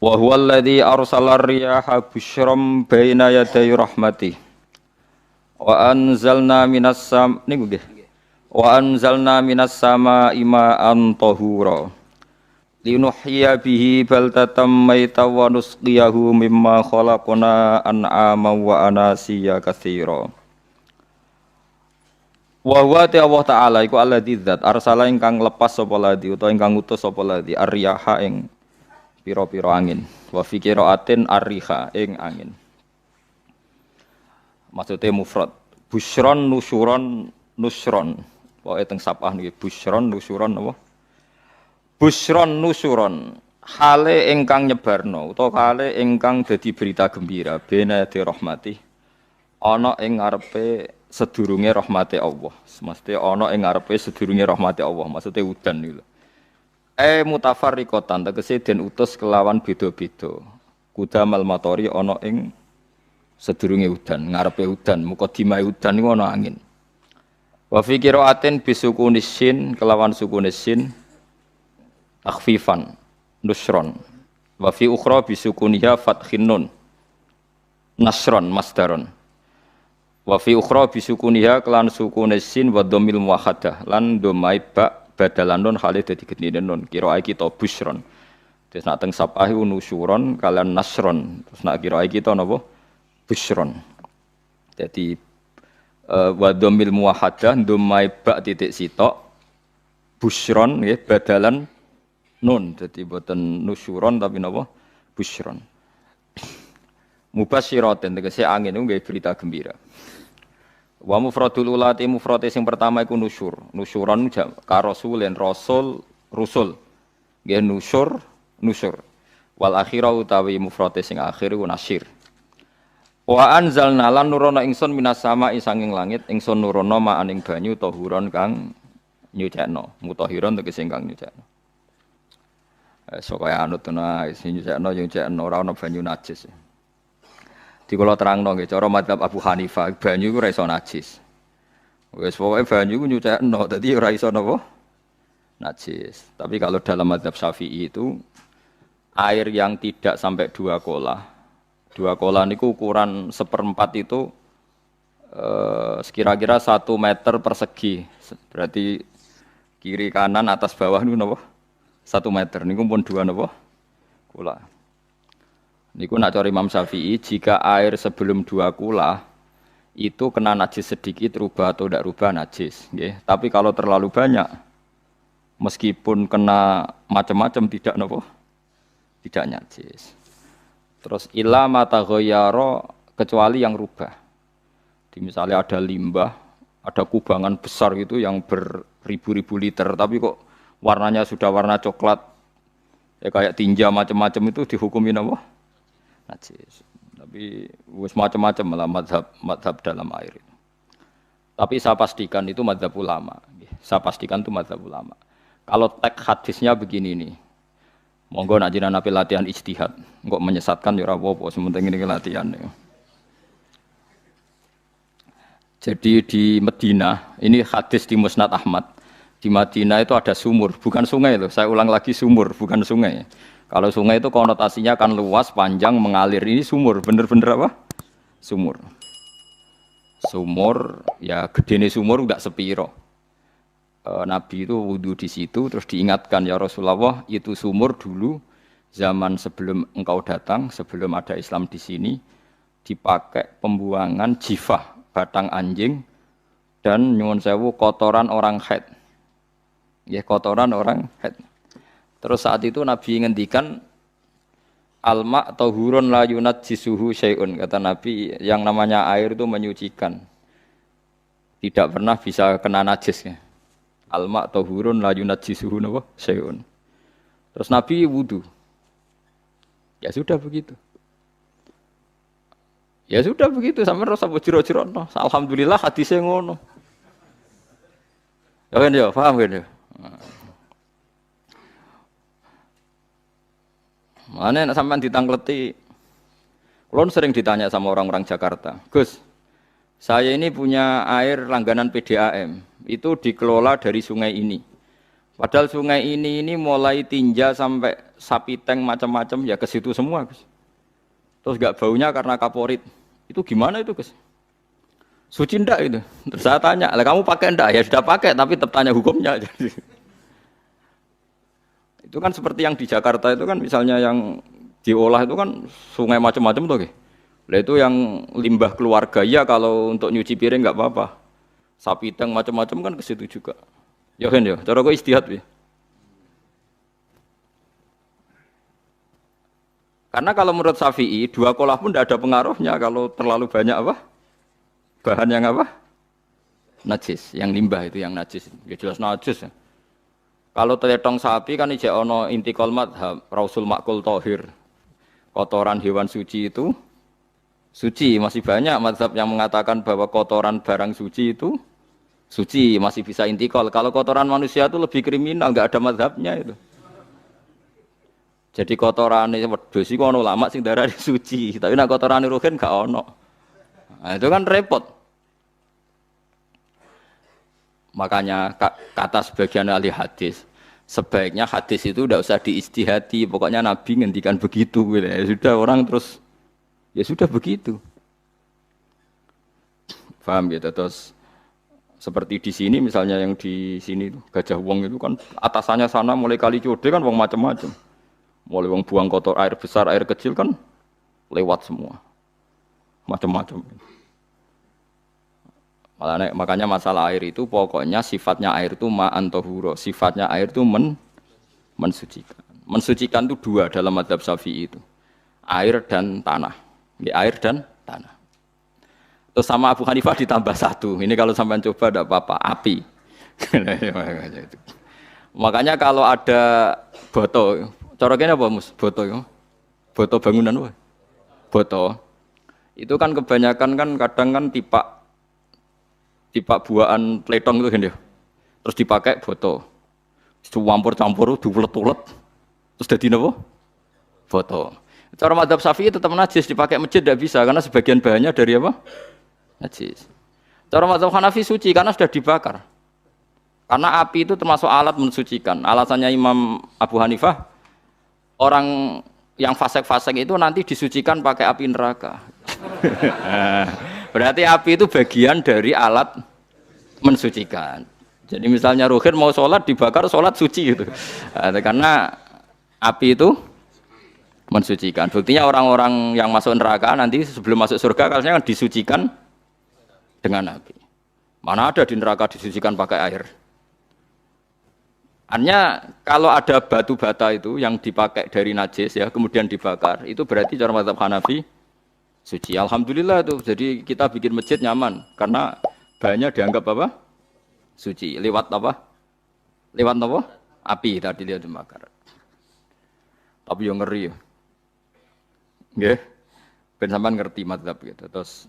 Wa huwa alladhi arsala ar-riyaha busyram baina yaday rahmatih. Wa anzalna niku nggih. Wa anzalna minas samaa'i ma'an tahura. Linuhyiya bihi baldatan maytan wa nusqiyahu mimma khalaqna an'aman wa anasiya katsira. Wa huwa Allah Ta'ala iku alladzi dzat arsala ingkang lepas sapa ladzi utawa ingkang utus sapa ladzi ar-riyaha ing pira-pira angin. Wa fi qiraatin ar-riha ing angin. Maksudnya mufrad. Busyron nusyuron nusron. Pokoke teng sapah niki busyron nusyuron apa? Busyron nusyuron hale ingkang nyebarno utawa hale ingkang dadi berita gembira bena di rahmati ana ing ngarepe sedurunge rahmate Allah. Semeste ana ing ngarepe sedurunge rahmate Allah. Maksude udan niku. Mutafarriqatan tegese den utus kelawan beda-beda. Kudamal matori ana ing sedurunge udan, ngarepe udan, mukadimah udan niku ana angin. Wa fi qiraatin bisukunis sin kelawan sukunis sin takhfifan nusron. Wa fi ukhra bisukuniha fathin nun nasron masdaron. Wa fi ukhra bisukuniha kelan sukunis sin wa dhammil muwahhadah lan dhamai ba badalan nun hale dadi gendine nun qiraah kita busron. Terus nak teng sapah iku nusyuron kalian nasron. Terus nak qiraah kita napa busron. Jadi wa dhammil muwahhadah dhamai ba titik sitok busron nggih badalan nun. Jadi boten nusyuron tapi napa busron. Mubasyiratin tegese angin niku nggih berita gembira. Wa mufradul ulati mufrate sing pertama iku nusyur. Nusyuron ka rasulin rasul rusul. Nggih nusyur. Wal akhirah utawi mufrate sing akhir iku nasyir. Wa anzalna lan nurono ingsun minas sama'i sanging langit ingsun nurono ma'aning banyu tahuron kang nyucekno. Mutahiron tegese kang nyucekno. Kaya anut ana sing nyucekno ora ana banyu najis. Di kula terangno nggih cara mazhab Abu Hanifah banyu iku ora iso najis. Wis pokoke banyu iku nyucekno dadi ora iso napa najis. Tapi kalau dalam mazhab Syafi'i itu air yang tidak sampai 2 kolah. 2 kolah niku ukuran 1/4 itu sekira-kira 1 meter persegi. Berarti kiri kanan atas bawah niku napa? 1 meter niku pun 2 napa? Kolah. Niku nak cara Imam Syafi'i jika air sebelum 2 kulah itu kena najis sedikit rubah atau tidak rubah najis, nggih. Tapi kalau terlalu banyak meskipun kena macam-macam tidak napa? Tidak najis. Terus illa mata ghayyara kecuali yang rubah. Di misalnya ada limbah, ada kubangan besar gitu yang beribu-ribu liter tapi kok warnanya sudah warna coklat ya kayak tinja macam-macam itu dihukumin apa? Najis. Tapi wis macam-macam malah mazhab dalam air itu. Tapi saya pastikan itu mazhab ulama. Saya pastikan itu mazhab ulama. Kalau teks hadisnya begini nih. Monggo nak jenengan ape latihan ijtihad. Engko menyesatkan ya ora apa-apa, sementing ini latihan ya. Jadi di Madinah, ini hadis di Musnad Ahmad. Di Madinah itu ada sumur, bukan sungai loh. Saya ulang lagi sumur, bukan sungai. Kalau sungai itu konotasinya kan luas, panjang, mengalir. Ini sumur, bener-bener apa? Sumur. Sumur, ya gedene sumur enggak sepiro. Nabi itu wudu di situ, terus diingatkan ya Rasulullah itu sumur dulu zaman sebelum engkau datang, sebelum ada Islam di sini dipakai pembuangan jifah, batang anjing dan nyuwun sewu kotoran orang haid. Ya kotoran orang haid. Terus saat itu Nabi ngendikan alma tahurun la yunajjisuhu syai'un. Kata Nabi yang namanya air itu menyucikan. Tidak pernah bisa kena najisnya. Alma tahurun la yunajjisuhu syai'un. Terus Nabi wudu. Ya sudah begitu. Ya sudah begitu sampai rasa bojiro-jiro. Alhamdulillah hadisnya ngono. Ya kan ya, paham kan ya? Mana nak sampean ditangkleti. Kulon sering ditanya sama orang-orang Jakarta, Gus, saya ini punya air langganan PDAM, itu dikelola dari sungai ini. Padahal sungai ini mulai tinja sampai sapi tank macam-macam ya ke situ semua, Gus. Terus gak baunya karena kaporit. Itu gimana itu, Gus? Suci ndak itu? Terus saya tanya, lah kamu pakai ndak? Ya sudah pakai, tapi tetap tanya hukumnya. Jadi, itu kan seperti yang di Jakarta itu kan misalnya yang diolah itu kan sungai macam-macam tuh. Lah itu yang limbah keluarga ya kalau untuk nyuci piring nggak apa-apa. Sapi tank macam-macam kan ke situ juga. Ya kan ya, cara kok istihad ya. Karena kalau menurut Syafi'i, dua kolah pun tidak ada pengaruhnya kalau terlalu banyak apa? Bahan yang apa? Najis, yang limbah itu yang najis. Ya jelas najis ya. Kalau teletong sapi kan ijek ono intikal madhab, rausul makul tohir. Kotoran hewan suci itu suci, masih banyak madhab yang mengatakan bahwa kotoran barang suci itu suci, masih bisa intikal. Kalau kotoran manusia itu lebih kriminal, nggak ada madhabnya itu. Jadi kotoran ini wedhus iku ono ulama sing darani suci, tapi nek kotoran ruhin gak ono. Nah, itu kan repot. Makanya kata sebagian ahli hadis, sebaiknya hadis itu tidak usah diistihati, pokoknya Nabi ngendikan begitu gitu. Ya sudah orang terus ya sudah begitu. Paham gitu. Terus seperti di sini misalnya yang di sini Gajah Wong itu kan atasannya sana mulai kali Code kan wong macam-macam. Mulai wong buang kotor air besar, air kecil kan lewat semua. Macam-macam. Makanya masalah air itu pokoknya sifatnya air itu ma'an tahura. Sifatnya air itu mensucikan. Mensucikan itu dua dalam mazhab Syafi'i itu. Air dan tanah. Ya, air dan tanah. Terus sama Abu Hanifah ditambah satu. Ini kalau sampai coba tidak apa-apa, api. Makanya kalau ada boto, coroknya apa Mus? Boto ya. Boto bangunan wah. Boto. Itu kan kebanyakan kan kadang kan tipak buahan pletong itu kan ya. Terus dipakai boto. Campur-campur diulet-ulet. Terus jadi napa? Boto. Cara mazhab Syafi'i tetap najis, dipakai masjid tidak bisa karena sebagian bahannya dari apa? Najis. Cara mazhab Hanafi suci karena sudah dibakar. Karena api itu termasuk alat mensucikan. Alasannya Imam Abu Hanifah, orang yang fasik-fasik itu nanti disucikan pakai api neraka. Berarti api itu bagian dari alat mensucikan. Jadi misalnya Ruhin mau sholat dibakar, sholat suci gitu. Karena api itu mensucikan. Buktinya orang-orang yang masuk neraka nanti sebelum masuk surga kalanya disucikan dengan api. Mana ada di neraka disucikan pakai air. Artinya kalau ada batu bata itu yang dipakai dari najis ya kemudian dibakar, itu berarti cara mazhab Hanafi suci. Alhamdulillah tuh. Jadi kita bikin masjid nyaman karena bahannya dianggap apa? Suci. Lewat apa? Lewat apa? Api tadi dia dibakar. Tapi yang ngeri ya. Nggih. Ben sampean ngerti mazhab gitu. Terus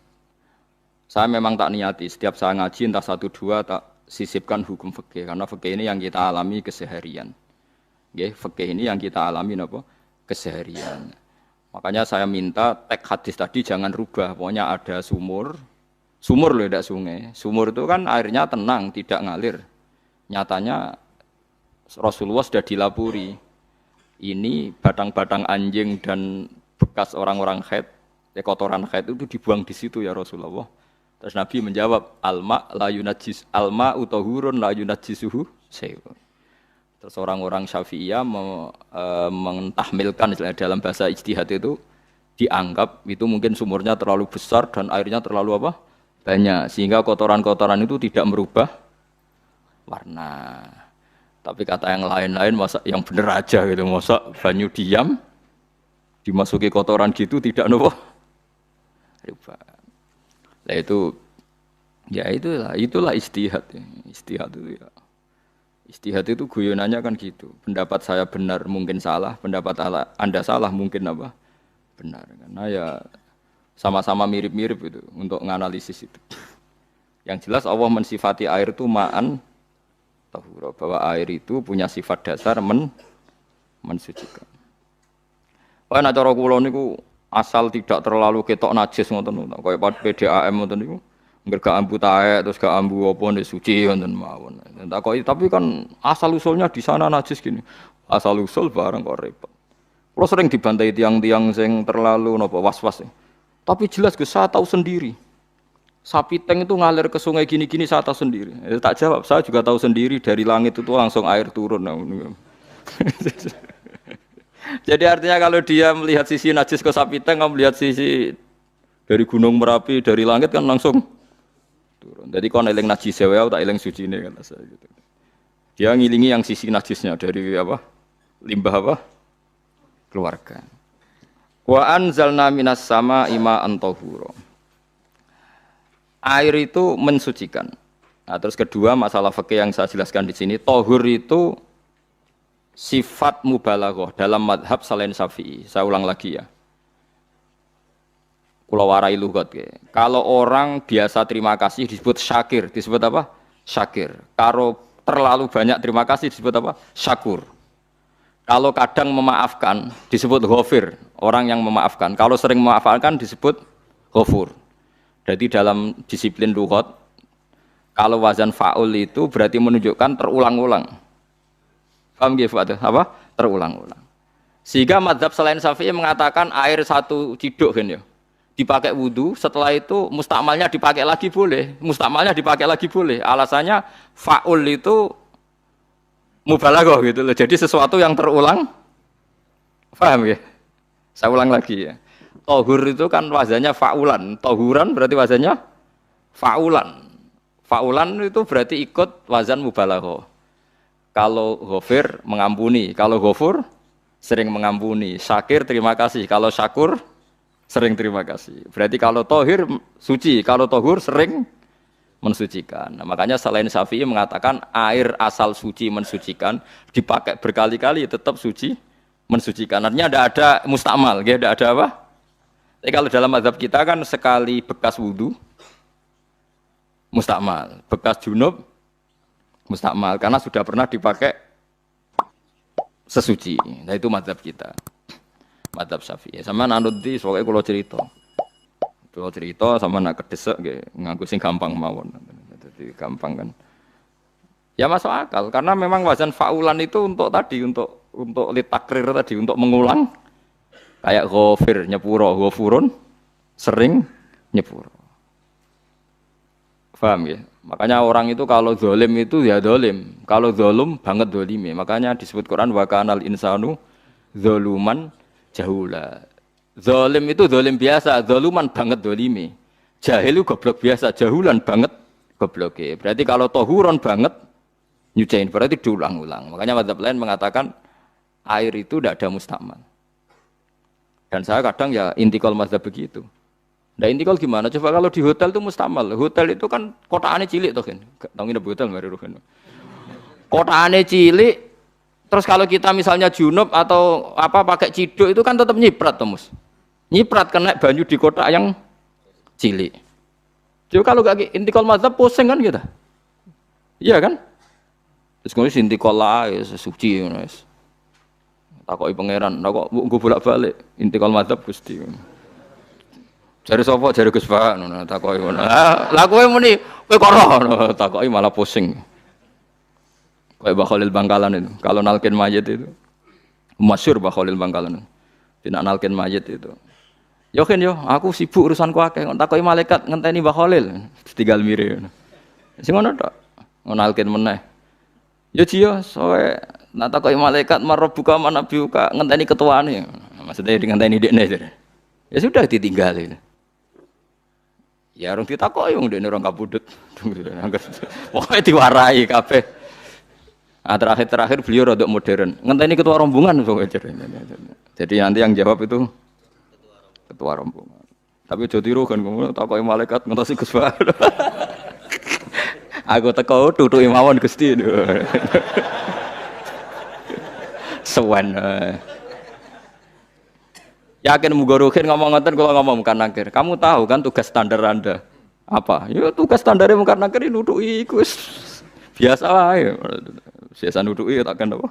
saya memang tak niati setiap saya ngaji entah 1 2 tak sisipkan hukum fikih karena fikih ini yang kita alami keseharian. Nggih, fikih ini yang kita alami napa? Keseharian. Makanya saya minta teks hadis tadi jangan rubah. Pokoknya ada sumur loh tidak sungai. Sumur itu kan airnya tenang, tidak ngalir. Nyatanya Rasulullah sudah dilapuri. Ini batang-batang anjing dan bekas orang-orang haid, kotoran haid itu dibuang di situ ya Rasulullah. Terus Nabi menjawab, alma la yunajjis alma utahurun la yunajjisuhu syai'un. Terus orang-orang Syafi'iyah mentahmilkan dalam bahasa ijtihad itu dianggap itu mungkin sumurnya terlalu besar dan airnya terlalu apa? Banyak sehingga kotoran-kotoran itu tidak merubah warna. Tapi kata yang lain-lain masa yang bener aja gitu, masa banyu diam dimasuki kotoran gitu tidak nopo rubah. Nah itu ya itulah ijtihad ya. Ijtihad itu ya. Ijtihad itu guyonannya kan gitu. Pendapat saya benar mungkin salah, pendapat Anda salah mungkin apa? Benar. Karena ya sama-sama mirip-mirip itu untuk menganalisis itu. Yang jelas Allah mensifati air itu ma'an tahura, bahwa air itu punya sifat dasar mensucikan. Wah nek cara kula niku asal tidak terlalu ketok najis ngoten niku. Kaya PDAM ngoten niku Enggak ambu taek terus gak ambu apa nek suci wonten mawon. Takoki tapi kan asal usulnya di sana najis gini. Asal usul barang kok repot. Kalau sering dibantai tiang-tiang sing terlalu nopo was-was. Tapi jelas Gus saya tahu sendiri. Sapi teng itu ngalir ke sungai gini-gini saya tahu sendiri. Tak jawab, saya juga tahu sendiri dari langit itu langsung air turun. Jadi artinya kalau dia melihat sisi najis ke sapi teng, kamu melihat sisi dari gunung Merapi, dari langit kan langsung turun. Jadi kalau eling najis saya tak eling suci ini kan saya gitu. Dia ngilingi yang sisi najisnya dari apa? Limbah apa? Keluarga. Wa anzalna minas sama ima antahura. Air itu mensucikan. Nah, terus kedua masalah fikih yang saya jelaskan di sini, tahur itu sifat mubalaghah dalam madhab selain Syafi'i. Saya ulang lagi ya. Kula warai lugat ke. Kalau orang biasa terima kasih disebut syakir, disebut apa? Syakir. Kalau terlalu banyak terima kasih disebut apa? Syakur. Kalau kadang memaafkan disebut ghafir, orang yang memaafkan. Kalau sering memaafkan disebut ghafur. Jadi dalam disiplin lughat kalau wazan fa'ul itu berarti menunjukkan terulang-ulang. Paham nggih Pak? Apa? Terulang-ulang. Sehingga mazhab selain Syafi'i mengatakan air satu ciduk kan ya. Dipakai wudu, setelah itu mustakmalnya dipakai lagi boleh. Mustakmalnya dipakai lagi boleh. Alasannya fa'ul itu mubalaghah gitu loh. Jadi sesuatu yang terulang. Paham ya? Saya ulang lagi ya. Tohur itu kan wazannya fa'ulan. Tohuran berarti wazannya fa'ulan. Fa'ulan itu berarti ikut wazan mubalaghah. Kalau ghafir mengampuni, kalau ghafur sering mengampuni. Syakir terima kasih, kalau syakur sering terima kasih. Berarti kalau tohir suci, kalau tohur sering mensucikan. Nah, makanya selain Syafi'i mengatakan air asal suci mensucikan, dipakai berkali-kali tetap suci mensucikan. Artinya tidak ada mustakmal, tidak ada apa? Tapi kalau dalam mazhab kita kan sekali bekas wudu mustakmal, bekas junub mustakmal karena sudah pernah dipakai sesuci. Nah itu mazhab kita, mazhab Syafi'i. Sama nanut di, soalnya kalau cerita sama nak kedesek, nganggo sing gampang mawon, jadi gampang kan. Ya masuk akal karena memang wazan fa'ulan itu untuk tadi, untuk litakrir tadi, untuk mengulang. Kayak ghafir, nyepuro, ghafurun, sering nyepuro. Paham ya? Makanya orang itu kalau zalim itu ya zalim. Kalau zalim banget zalime. Makanya disebut Quran wa kanal insanu zaluman jahula. Zalim itu zalim biasa, zaluman banget zalime. Jahil itu goblok biasa, jahulan banget gobloke. Berarti kalau tohuron banget nyuciin berarti diulang-ulang. Makanya mazhab lain mengatakan air itu tidak ada mustakmal. Dan saya kadang ya intikal mazhab begitu. Nah intikal gimana? Coba kalau di hotel itu mustamal. Hotel itu kan kotaannya cilik tuh kan. Tahu nggak hotel mari ruhen. Kotaannya cilik. Terus kalau kita misalnya junub atau apa pakai ciduk itu kan tetap nyiprat tuh mus. Nyiprat kena banyu di kotak yang cilik. Jadi kalau gak intikal mazhab pusing kan kita. Iya kan? Terus kemudian intikal lah suci guys. Takoki pangeran, kok nggo bolak-balik intikal mazhab Gusti. Jare sapa jare Gus Pak ngono takoki ngono. Lah kowe muni kowe karo takoki malah pusing. Kayak Mbah Khalil Bangkalan itu. Kalau nalkin mayit itu masyhur Mbah Khalil Bangkalan. Tidak nalkin mayit itu. Yo kan yo, aku sibuk urusanku akeh. Takoki malaikat ngenteni Mbah Khalil ditinggal mire. Sing ngono tok. Nalkin meneh. Yo jiyo soe nak takoki malaikat marabbuka manabiuka ngenteni ketuane. Maksudnya ngenteni dekne. Ya sudah ditinggalin. Ya orang ditakoki wong dekne orang kabudut. Pokoke diwarai kabeh. Ah terakhir beliau rada modern. Ngenteni ketua rombongan pokoke. Jadi nanti yang jawab itu ketua rombongan. Tapi aja tiru kan ngono takoki malaikat ngentosi Gus Pak. Aku teko tutuki mawon Gusti. Sewan. Yakin muga ruhin ngomong ngoten kula ngomong Mungkar Nakir. Kamu tahu kan tugas standar Anda apa? Ya tugas standarnya Mungkar Nakir nutuki iku wis biasa wae. Biasa nutuki tak kan apa?